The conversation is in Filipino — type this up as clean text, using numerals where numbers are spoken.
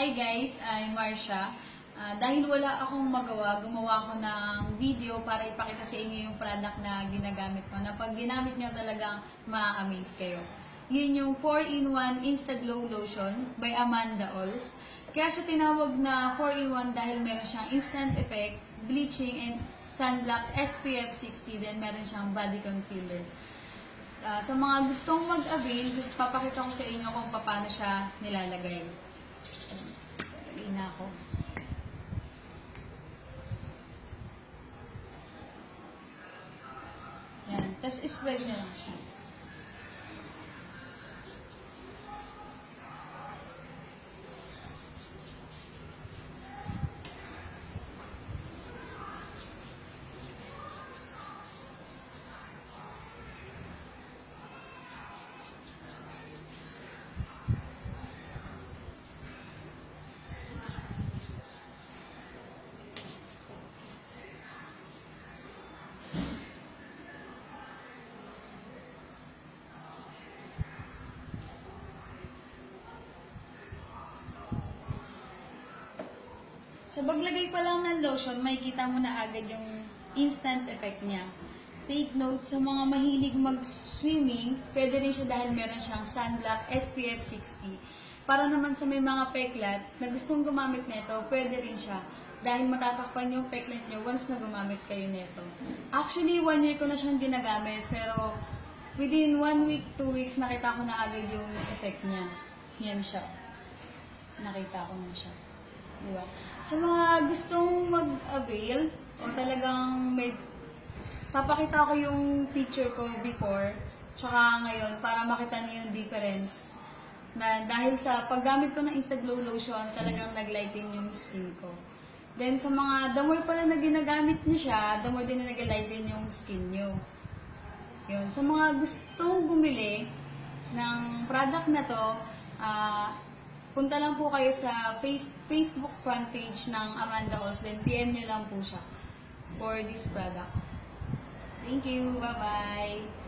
Hi guys, I'm Marsha. Dahil wala akong magawa, gumawa ako ng video para ipakita sa inyo yung product na ginagamit ko. Na pag ginamit nyo talagang ma-amaze kayo. Yun yung 4-in-1 Insta-Glow Lotion by Amanda Oils. Kaya siya tinawag na 4-in-1 dahil meron siyang instant effect, bleaching and sunblock SPF 60, then meron siyang body concealer. Sa mga gustong mag-avail, just papakita ko sa inyo kung paano siya nilalagay. Lagay na ako. Yan. Tapos spread na lang siya. Sa paglagay pa lang ng lotion, makikita mo na agad yung instant effect niya. Take note, sa mga mahilig mag-swimming, pwede rin siya dahil meron siyang sunblock SPF 60. Para naman sa may mga peklat na gustong gumamit nito, pwede rin siya. Dahil matatakpan yung peklat nyo once na gumamit kayo nito. Actually, 1 year ko na siyang ginagamit, pero within 1 week, 2 weeks, nakita ko na agad yung effect niya. Yan siya. Nakita ko na siya. Diba? Sa mga gustong mag-avail o talagang may papakita ko yung picture ko before tsaka ngayon para makita niyo yung difference na dahil sa paggamit ko ng Insta-Glow Lotion talagang naglighten yung skin ko. Then sa mga the more pala na ginagamit niyo siya, the more din na naglighten yung skin niyo. Yun. Sa mga gustong bumili ng product na to, punta lang po kayo sa Facebook front page ng Amanda Oils, then PM nyo lang po siya for this product. Thank you. Bye-bye.